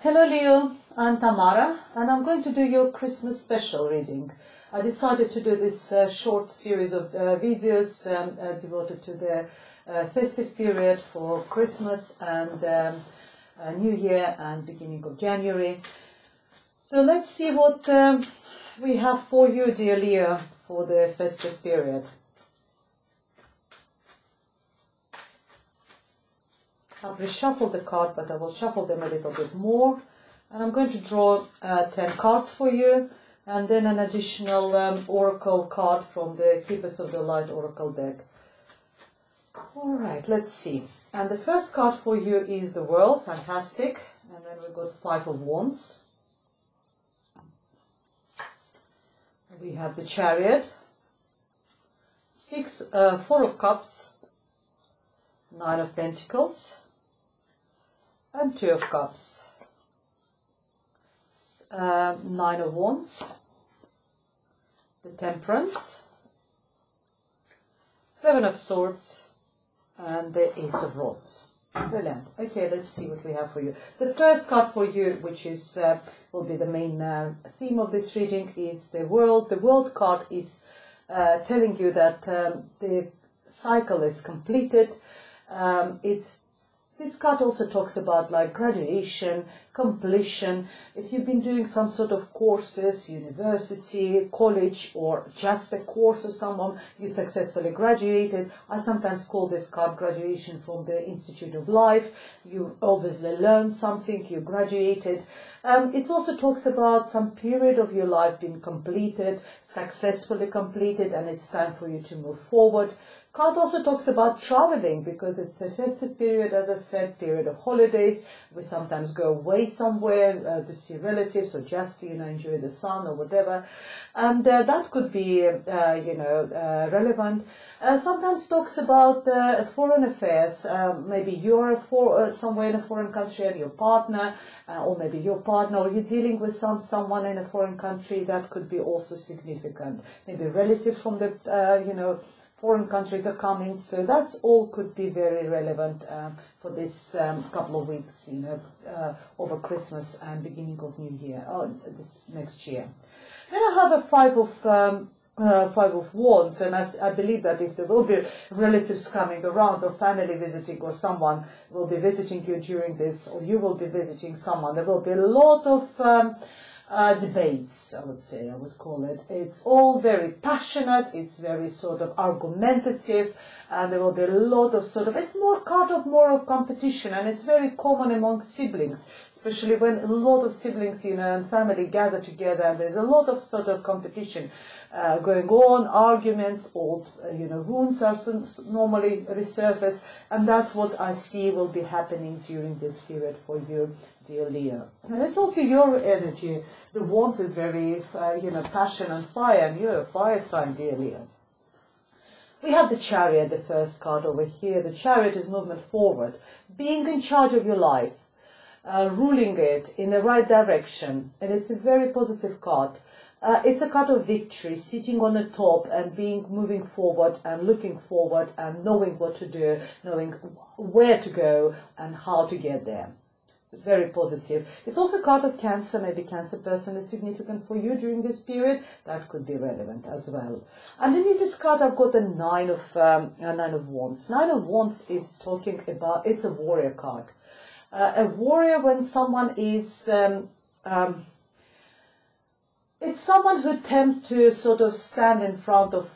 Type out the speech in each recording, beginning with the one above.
Hello Leo, I'm Tamara and I'm going to do your Christmas special reading. I decided to do this short series of videos devoted to the festive period for Christmas and New Year and beginning of January. So let's see what we have for you, dear Leo, for the festive period. I've reshuffled the card, but I will shuffle them a little bit more. And I'm going to draw 10 cards for you, and then an additional oracle card from the Keepers of the Light oracle deck. Alright, let's see. And the first card for you is the World, fantastic. And then we've got 5 of Wands. We have the Chariot, 4 of Cups, 9 of Pentacles, and 2 of Cups, 9 of Wands, the Temperance, 7 of Swords, and the Ace of Rods. Brilliant. Okay, let's see what we have for you. The first card for you, which is will be the main theme of this reading, is the World. The World card is telling you that the cycle is completed. This card also talks about like graduation, completion. If you've been doing some sort of courses, university, college, or just a course or someone, you successfully graduated. I sometimes call this card graduation from the Institute of Life. You obviously learned something, you graduated. It also talks about some period of your life being completed, successfully completed, and it's time for you to move forward. Card also talks about traveling, because it's a festive period, as I said, period of holidays. We sometimes go away somewhere to see relatives or just to, enjoy the sun or whatever. And that could be, relevant. Sometimes talks about foreign affairs. Maybe you're somewhere in a foreign country and your partner, or maybe your partner, or you're dealing with someone in a foreign country. That could be also significant. Maybe relatives from the, foreign countries are coming, so that's all could be very relevant for this couple of weeks, over Christmas and beginning of New Year, this next year. Then I have a 5 of Wands, and I believe that if there will be relatives coming around, or family visiting, or someone will be visiting you during this, or you will be visiting someone, there will be a lot of debates, I would call it. It's all very passionate, it's very sort of argumentative, and there will be a lot of it's more of competition, and it's very common among siblings, especially when a lot of siblings, and family gather together, and there's a lot of competition going on, arguments, old, wounds are normally resurface, and that's what I see will be happening during this period for you, dear Leo. And it's also your energy. The Wands is very, passion and fire, and you're a fire sign, dear Leo. We have the Chariot, the first card over here. The Chariot is movement forward, being in charge of your life, ruling it in the right direction, and it's a very positive card. It's a card of victory, sitting on the top and moving forward and looking forward and knowing what to do, knowing where to go and how to get there. It's very positive. It's also a card of Cancer. Maybe Cancer person is significant for you during this period. That could be relevant as well. Underneath this card, I've got the 9 of Wands. 9 of Wands is talking about, it's a warrior card. A warrior, when someone is it's someone who attempts to sort of stand in front of,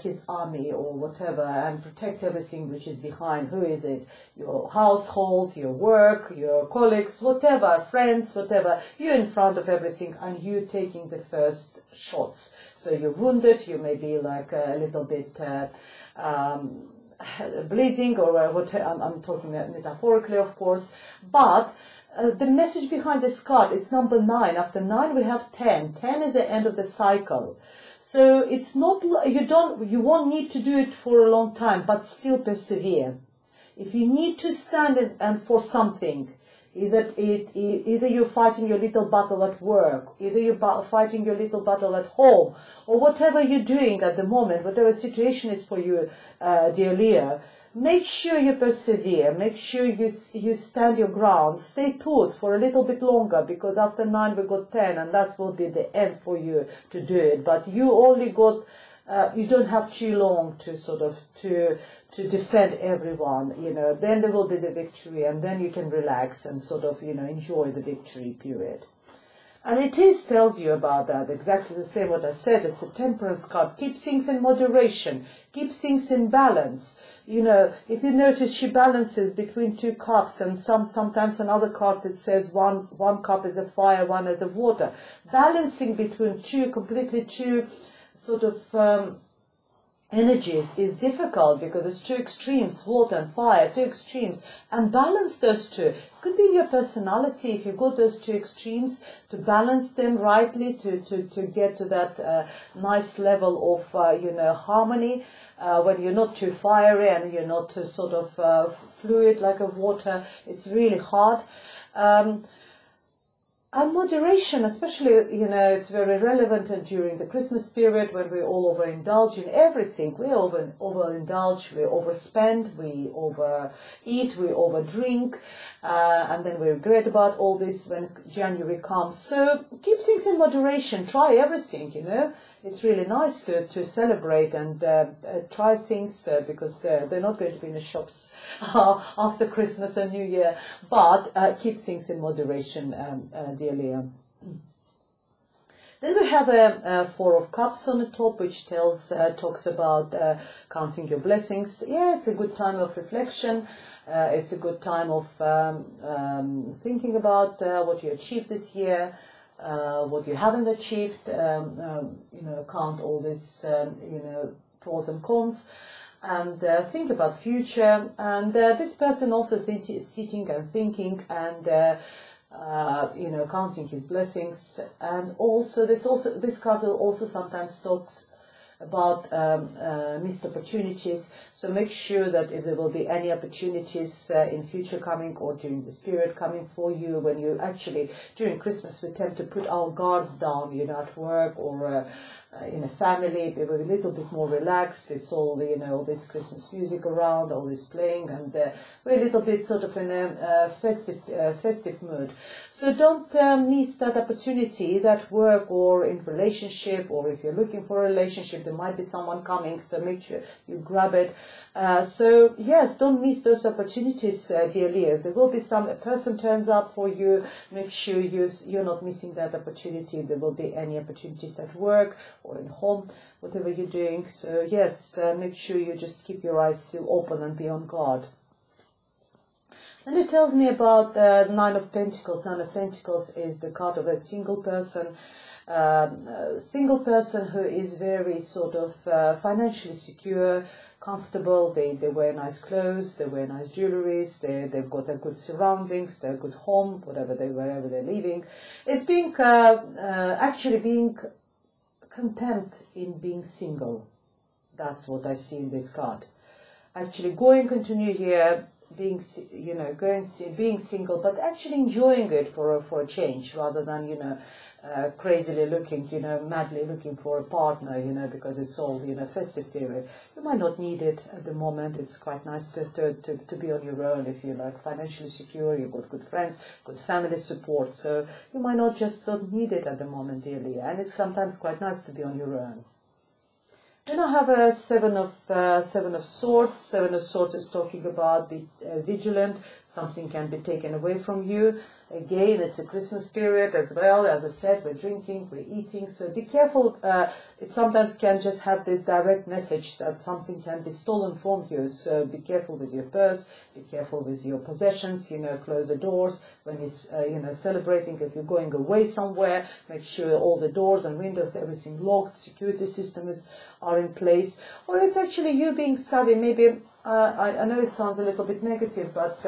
his army or whatever and protect everything which is behind. Who is it? Your household, your work, your colleagues, whatever, friends, whatever. You're in front of everything and you're taking the first shots. So you're wounded, you may be like a little bit bleeding, or whatever. I'm talking metaphorically, of course, but the message behind this card, it's number 9. After 9 we have 10. 10 is the end of the cycle. So it's not, you won't need to do it for a long time, but still persevere. If you need to stand and for something, either you're fighting your little battle at work, either you're fighting your little battle at home, or whatever you're doing at the moment, whatever situation is for you, dear Leo, make sure you persevere, make sure you stand your ground, stay put for a little bit longer, because after 9 we got 10, and that will be the end for you to do it. But you only got, you don't have too long to sort of, to defend everyone, you know. Then there will be the victory, and then you can relax and sort of, you know, enjoy the victory period. And it tells you about that, exactly the same what I said. It's a temperance card. Keep things in moderation. Keep things in balance. You know, if you notice, she balances between 2 cups, and sometimes on other cards it says one cup is a fire, one is the water. Balancing between completely two sort of energies is difficult, because it's 2 extremes, water and fire, 2 extremes, and balance those 2. Could be in your personality, if you got those 2 extremes, to balance them rightly, to get to that nice level of, you know, harmony, when you're not too fiery and you're not too sort of fluid like a water. It's really hard. And moderation, especially, you know, it's very relevant during the Christmas period, when we all overindulge in everything. We overindulge, we overspend, we overeat, we overdrink, and then we regret about all this when January comes. So keep things in moderation, try everything, you know. It's really nice to celebrate and try things, because they're not going to be in the shops after Christmas and New Year, but keep things in moderation, dear Leo. Then we have a 4 of Cups on the top, which talks about counting your blessings. Yeah, it's a good time of reflection. It's a good time of thinking about what you achieved this year. What you haven't achieved, you know, count all this, you know, pros and cons, and think about future. And this person also sitting and thinking and, you know, counting his blessings. And also, this card also sometimes talks about missed opportunities. So make sure that if there will be any opportunities in future coming, or during this period coming for you, when you actually, during Christmas, we tend to put our guards down, you know, at work or in a family, we were a little bit more relaxed. It's all, you know, all this Christmas music around, all this playing, and we're a little bit sort of in a festive mood. So don't miss that opportunity, that work or in relationship, or if you're looking for a relationship, there might be someone coming, so make sure you grab it. So yes, don't miss those opportunities, dear Leo. There will be a person turns up for you. Make sure you're not missing that opportunity. There will be any opportunities at work or in home, whatever you're doing. So yes, make sure you just keep your eyes still open and be on guard. Then it tells me about the 9 of Pentacles. 9 of Pentacles is the card of a single person. Single person who is very sort of financially secure, comfortable. They wear nice clothes, they wear nice jewelries, they've got a good surroundings, they're a good home, wherever they're living. It's being actually being content in being single. That's what I see in this card. Actually going into New Year, being, you know, being single, but actually enjoying it for a change, rather than, you know, crazily looking, you know, madly looking for a partner, you know, because it's all, you know, festive period. You might not need it at the moment. It's quite nice to be on your own if you're like financially secure, you've got good friends, good family support. So you might not just don't need it at the moment, dearly. And it's sometimes quite nice to be on your own. Then I have a 7 of Swords. 7 of Swords is talking about be vigilant. Something can be taken away from you. Again, it's a Christmas period as well. As I said, we're drinking, we're eating. So be careful. It sometimes can just have this direct message that something can be stolen from you. So be careful with your purse. Be careful with your possessions. You know, close the doors when you're, you know, celebrating. If you're going away somewhere, make sure all the doors and windows, everything locked. Security systems are in place. Or it's actually you being savvy. Maybe I know it sounds a little bit negative, but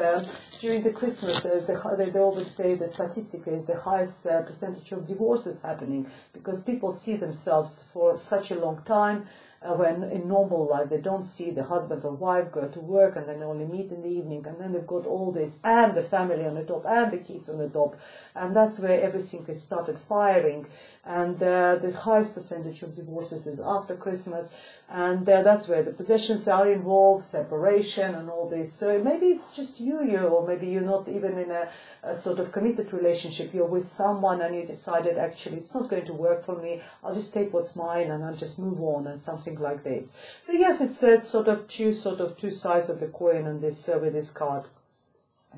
during the Christmas, they always say the statistic is the highest percentage of divorces happening, because people see themselves for such a long time, when in normal life they don't see the husband or wife go to work and then only meet in the evening, and then they've got all this and the family on the top and the kids on the top, and that's where everything has started firing. And the highest percentage of divorces is after Christmas, and that's where the possessions are involved, separation and all this. So maybe it's just you, or maybe you're not even in a sort of committed relationship. You're with someone and you decided, actually, it's not going to work for me. I'll just take what's mine and I'll just move on, and something like this. So yes, it's sort of two sides of the coin on this with this card,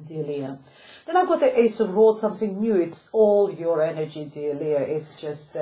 dear Leo. Then I've got the Ace of Swords, something new. It's all your energy, dear Leo. It's just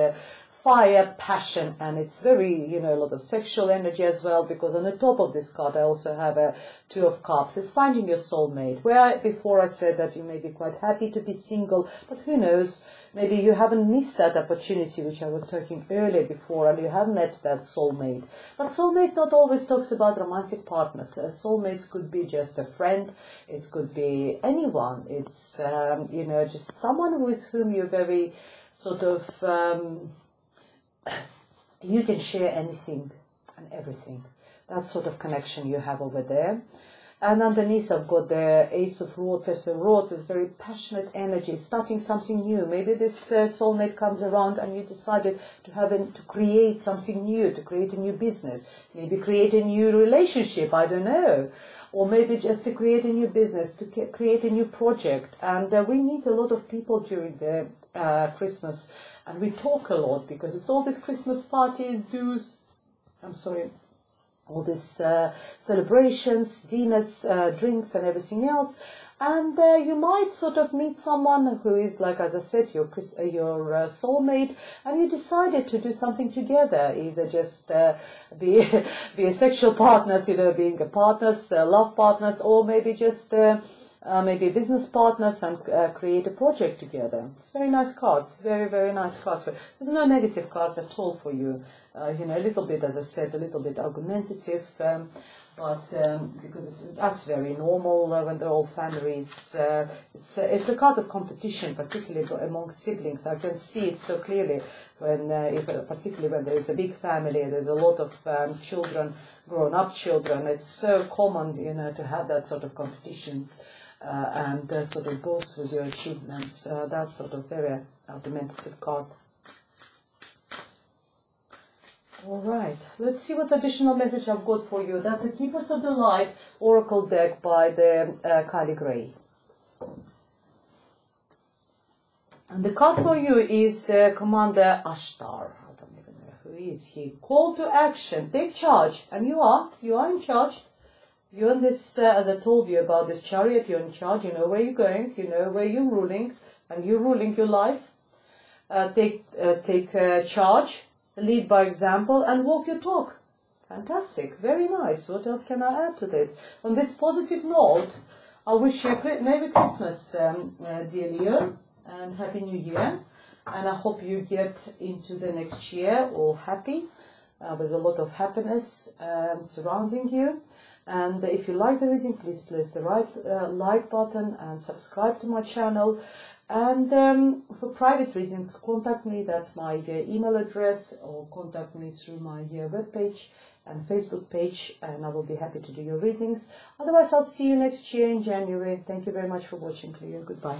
fire, passion, and it's very, a lot of sexual energy as well, because on the top of this card I also have a Two of Cups. It's finding your soulmate. Where before I said that you may be quite happy to be single, but who knows, maybe you haven't missed that opportunity, which I was talking earlier before, and you have met that soulmate. But soulmate not always talks about romantic partner. Soulmates could be just a friend, it could be anyone. It's, just someone with whom you're very sort of, you can share anything and everything. That sort of connection you have over there. And underneath I've got the Ace of Swords. Ace of Swords is very passionate energy, starting something new. Maybe this soulmate comes around and you decided to create something new, to create a new business, maybe create a new relationship, I don't know. Or maybe just to create a new business, to create a new project. And we meet a lot of people during the Christmas, and we talk a lot, because it's all these Christmas parties, all these celebrations, dinners, drinks and everything else. And you might sort of meet someone who is, like, as I said, your soulmate, and you decided to do something together, either just be a sexual partners, being a partners, love partners, or maybe just maybe business partners, and create a project together. It's very nice cards, very, very nice cards. There's no negative cards at all for you. A little bit, as I said, a little bit argumentative, but because that's very normal when the whole family is. It's a card of competition, particularly among siblings. I can see it so clearly when, particularly when there is a big family, there's a lot of children, grown-up children. It's so common, to have that sort of competitions. And sort of goes with your achievements. That's sort of very argumentative card. All right, let's see what additional message I've got for you. That's the Keepers of the Light Oracle deck by the Kali Gray. And the card for you is the Commander Ashtar. I don't even know who is he. Call to action, take charge, and you are in charge. You're in this, as I told you about this chariot, you're in charge, you know where you're going, you know where you're ruling, and you're ruling your life. Take charge, lead by example, and walk your talk. Fantastic, very nice. What else can I add to this? On this positive note, I wish you a Merry Christmas, dear Leo, and Happy New Year. And I hope you get into the next year all happy. There's a lot of happiness surrounding you. And if you like the reading, please press the like button and subscribe to my channel. And for private readings, contact me. That's my email address, or contact me through my webpage and Facebook page, and I will be happy to do your readings. Otherwise, I'll see you next year in January. Thank you very much for watching, Cleo. Goodbye.